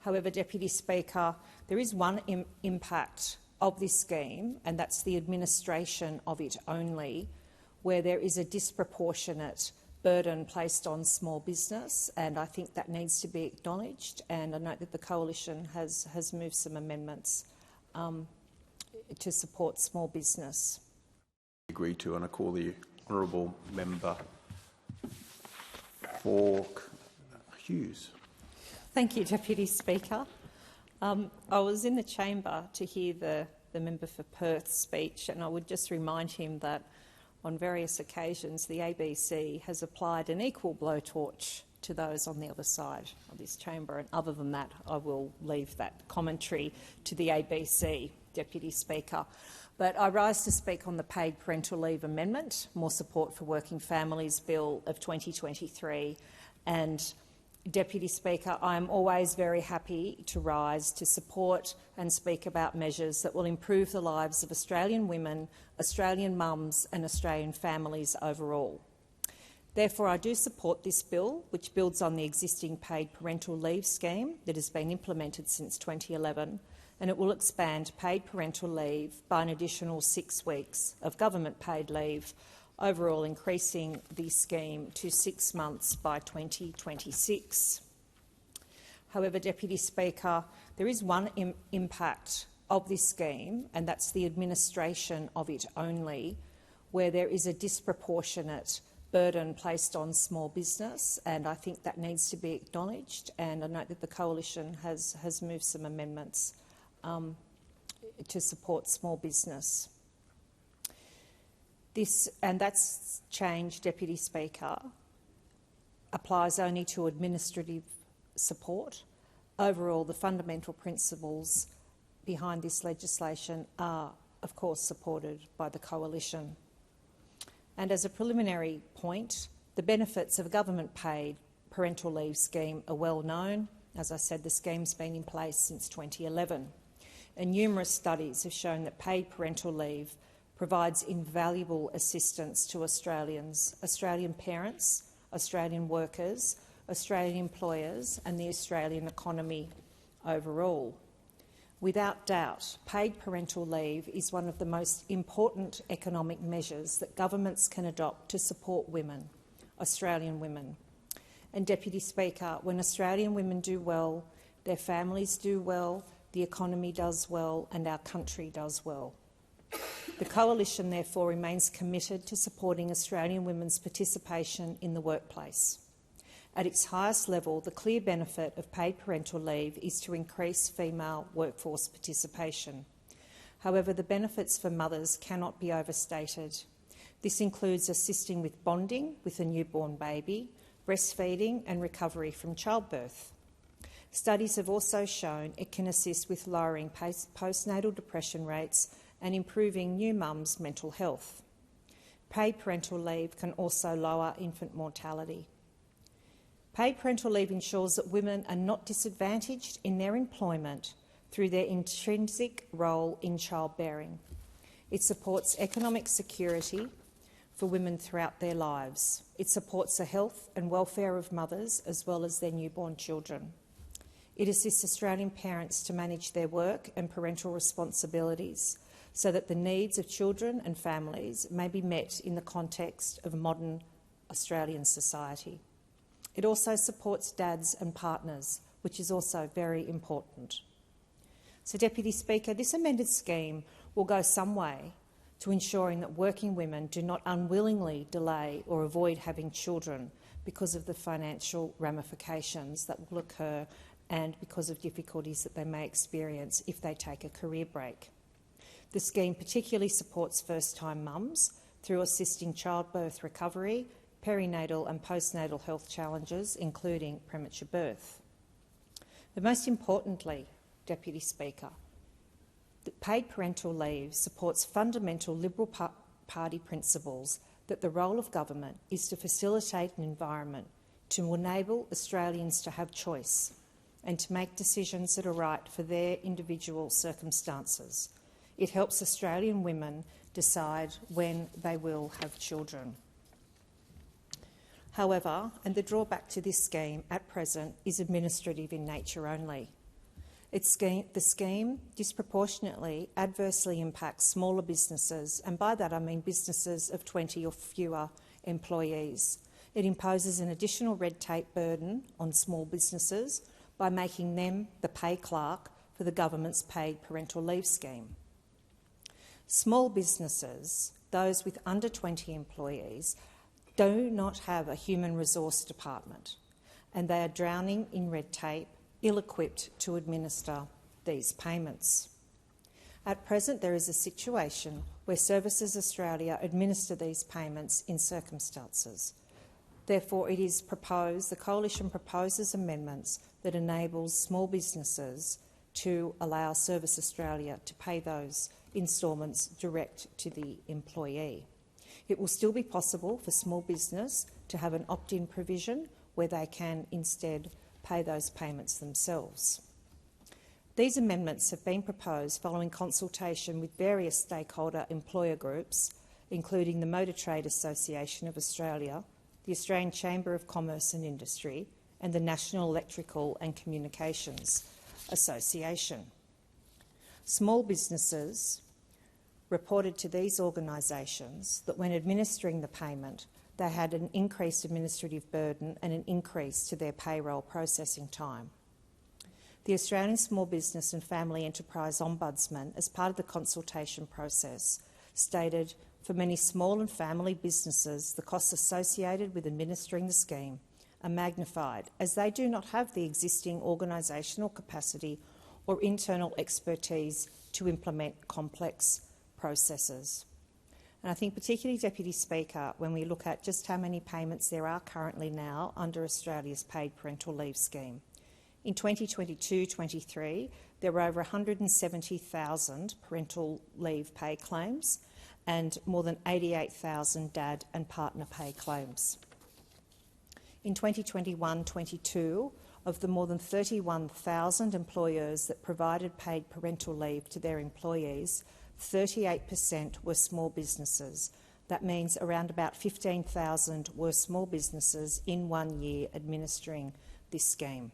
However, Deputy Speaker, there is one impact of this scheme, and that's the administration of it only, where there is a disproportionate burden placed on small business, and I think that needs to be acknowledged. And I note that the Coalition has moved some amendments to support small business. Agree to, and I call the honourable member for Hughes. Thank you, Deputy Speaker. I was in the chamber to hear the member for Perth speech, and I would just remind him that on various occasions the ABC has applied an equal blowtorch to those on the other side of this chamber, and other than that I will leave that commentary to the ABC, Deputy Speaker. But I rise to speak on the Paid Parental Leave Amendment, More Support for Working Families Bill of 2023. And Deputy Speaker, I am always very happy to rise to support and speak about measures that will improve the lives of Australian women, Australian mums and Australian families overall. Therefore, I do support this bill, which builds on the existing paid parental leave scheme that has been implemented since 2011, and it will expand paid parental leave by an additional 6 weeks of government paid leave, overall increasing the scheme to 6 months by 2026. However, Deputy Speaker, there is one impact of this scheme, and that's the administration of it only, where there is a disproportionate burden placed on small business, and I think that needs to be acknowledged. And I note that the Coalition has moved some amendments to support small business. That's change, Deputy Speaker, applies only to administrative support. Overall, the fundamental principles behind this legislation are, of course, supported by the Coalition. And as a preliminary point, the benefits of a government-paid parental leave scheme are well known. As I said, the scheme's been in place since 2011, and numerous studies have shown that paid parental leave provides invaluable assistance to Australians, Australian parents, Australian workers, Australian employers and the Australian economy overall. Without doubt, paid parental leave is one of the most important economic measures that governments can adopt to support women, Australian women. And Deputy Speaker, when Australian women do well, their families do well, the economy does well and our country does well. The Coalition, therefore, remains committed to supporting Australian women's participation in the workplace. At its highest level, the clear benefit of paid parental leave is to increase female workforce participation. However, the benefits for mothers cannot be overstated. This includes assisting with bonding with a newborn baby, breastfeeding and recovery from childbirth. Studies have also shown it can assist with lowering postnatal depression rates and improving new mums' mental health. Paid parental leave can also lower infant mortality. Paid parental leave ensures that women are not disadvantaged in their employment through their intrinsic role in childbearing. It supports economic security for women throughout their lives. It supports the health and welfare of mothers as well as their newborn children. It assists Australian parents to manage their work and parental responsibilities so that the needs of children and families may be met in the context of modern Australian society. It also supports dads and partners, which is also very important. So, Deputy Speaker, this amended scheme will go some way to ensuring that working women do not unwillingly delay or avoid having children because of the financial ramifications that will occur and because of difficulties that they may experience if they take a career break. The scheme particularly supports first-time mums through assisting childbirth recovery, perinatal and postnatal health challenges, including premature birth. But most importantly, Deputy Speaker, the paid parental leave supports fundamental Liberal Party principles that the role of government is to facilitate an environment to enable Australians to have choice and to make decisions that are right for their individual circumstances. It helps Australian women decide when they will have children. However, and the drawback to this scheme at present is administrative in nature only. The scheme disproportionately adversely impacts smaller businesses, and by that I mean businesses of 20 or fewer employees. It imposes an additional red tape burden on small businesses by making them the pay clerk for the government's paid parental leave scheme. Small businesses, those with under 20 employees, do not have a human resource department, and they are drowning in red tape, ill-equipped to administer these payments. At present, there is a situation where Services Australia administer these payments in circumstances. Therefore, it is proposed, the Coalition proposes amendments that enables small businesses to allow Service Australia to pay those instalments direct to the employee. It will still be possible for small business to have an opt-in provision where they can instead pay those payments themselves. These amendments have been proposed following consultation with various stakeholder employer groups, including the Motor Trade Association of Australia, the Australian Chamber of Commerce and Industry, and the National Electrical and Communications Association. Small businesses reported to these organisations that when administering the payment, they had an increased administrative burden and an increase to their payroll processing time. The Australian Small Business and Family Enterprise Ombudsman, as part of the consultation process, stated for many small and family businesses, the costs associated with administering the scheme are magnified as they do not have the existing organisational capacity or internal expertise to implement complex processes. And I think particularly, Deputy Speaker, when we look at just how many payments there are currently now under Australia's paid parental leave scheme. In 2022-23, there were over 170,000 parental leave pay claims and more than 88,000 dad and partner pay claims. In 2021-22, of the more than 31,000 employers that provided paid parental leave to their employees, 38% were small businesses. That means around about 15,000 were small businesses in 1 year administering this scheme.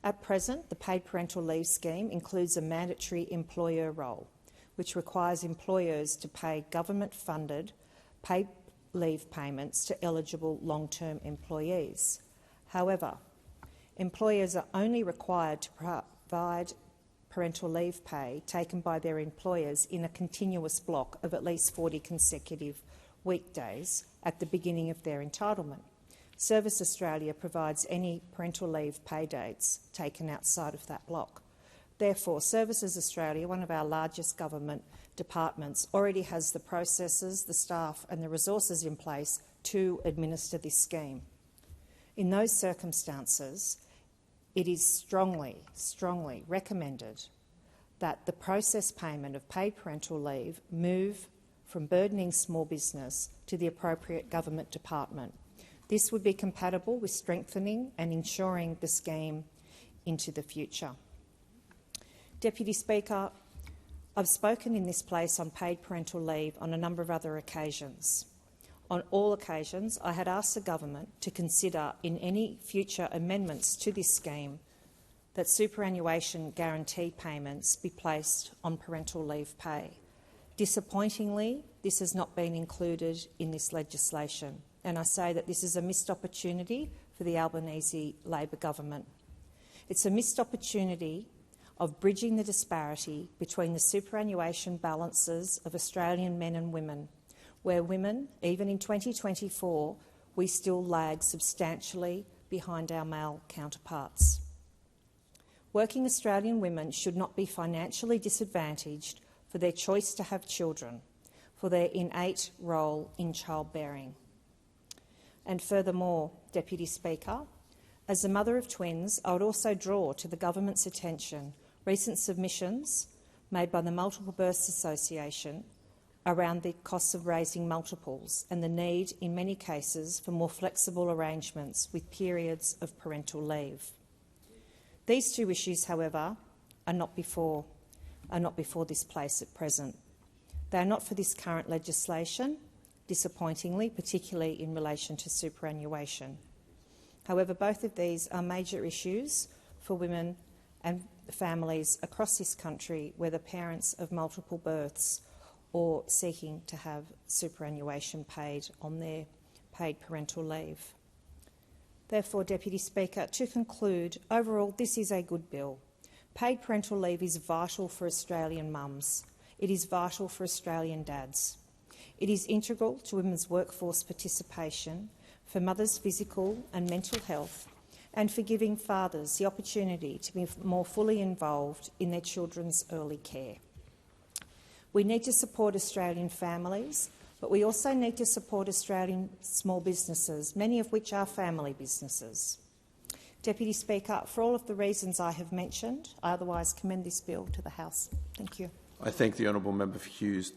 At present, the paid parental leave scheme includes a mandatory employer role, which requires employers to pay government-funded paid leave payments to eligible long-term employees. However, employers are only required to provide parental leave pay taken by their employers in a continuous block of at least 40 consecutive weekdays at the beginning of their entitlement. Service Australia provides any parental leave pay dates taken outside of that block. Therefore, Services Australia, one of our largest government departments, already has the processes, the staff and the resources in place to administer this scheme. In those circumstances, it is strongly recommended that the process payment of paid parental leave move from burdening small business to the appropriate government department. This would be compatible with strengthening and ensuring the scheme into the future. Deputy Speaker, I've spoken in this place on paid parental leave on a number of other occasions. On all occasions, I had asked the government to consider in any future amendments to this scheme that superannuation guarantee payments be placed on parental leave pay. Disappointingly, this has not been included in this legislation, and I say that this is a missed opportunity for the Albanese Labor government. It's a missed opportunity of bridging the disparity between the superannuation balances of Australian men and women, where women, even in 2024, we still lag substantially behind our male counterparts. Working Australian women should not be financially disadvantaged for their choice to have children, for their innate role in childbearing. And furthermore, Deputy Speaker, as the mother of twins, I would also draw to the government's attention recent submissions made by the Multiple Births Association around the costs of raising multiples and the need, in many cases, for more flexible arrangements with periods of parental leave. These two issues, however, are not before this place at present. They are not for this current legislation, disappointingly, particularly in relation to superannuation. However, both of these are major issues for women and families across this country, whether parents of multiple births or seeking to have superannuation paid on their paid parental leave. Therefore, Deputy Speaker, to conclude, overall this is a good bill. Paid parental leave is vital for Australian mums. It is vital for Australian dads. It is integral to women's workforce participation, for mothers' physical and mental health, and for giving fathers the opportunity to be more fully involved in their children's early care. We need to support Australian families, but we also need to support Australian small businesses, many of which are family businesses. Deputy Speaker, for all of the reasons I have mentioned, I otherwise commend this bill to the House. Thank you. I thank the honourable member for Hughes.